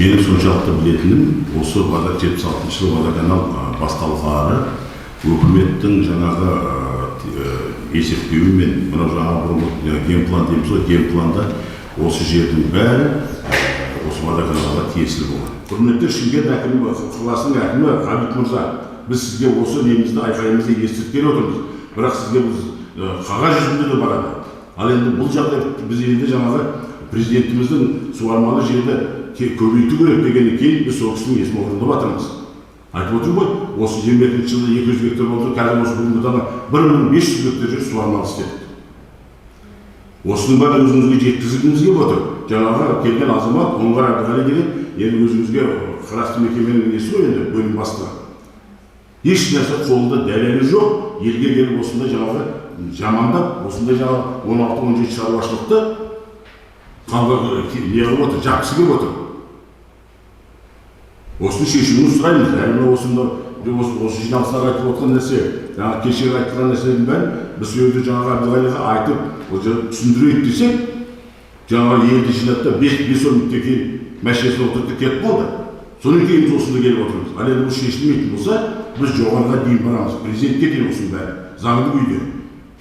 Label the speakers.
Speaker 1: Benim соншалықты білетінім, осы 76 жылы водоканал басталғалы өкіметтің жаңағы есептеуімен, мынау жаңағы генплан дейміз ғой, генпланда осы жердің бәрі осы водоканалға тиесілі болған. Құрметті Шымкент әкімі, қаласының әкімі Ғабит Мырза, біз сізге осы немізді айқайымызды естірткен отырмыз. Бірақ сізге біз қағаз жүзінде де барады. Ал енді бұл жағдай біз енді жаңағы президентіміздің суармалы жерді көбейту керек дегеннен кейін біз сол кісінің есін орындап жатырмыз. Айтып отырмын ғой, осы 22 жылда 200 гектар болды, қазір осы бүгінгі таңда 1500 гектар жер суармалы істедік. Осының бәрі өзіңізге жеткізгіміз келіп отыр. Жаңағы келген азамат, Оңғар Әбдіғали деген, енді өзіңізге қарасты мекеменің несі ғой енді, бөлім бастығы. Еш нәрсе қолында дәлелі жоқ, елге келіп осындай жаңағы жамандап, осындай жаңағы 16-17 шаруашылықты неғып отыр, жақсы келіп отыр. Осыны шешімін сұраймыз. Әлі осы жиналыстарға айтып отқан нәрсе, жаңағы кешегі айтқан нәрселердің бәрін біз өзі жаңағы Әбдіғалиға айтып, түсіндірейік десек, жаңағы елді жинатта 5-10 минуттен кейін мәшинесіне отырып кетіп қалды. Содан кейін біз осында келіп отырмыз. Ал енді бұл шешілмейтін болса, біз жоғарыға дейін барамыз. Президентке дейін осының бәрі заңды күйде.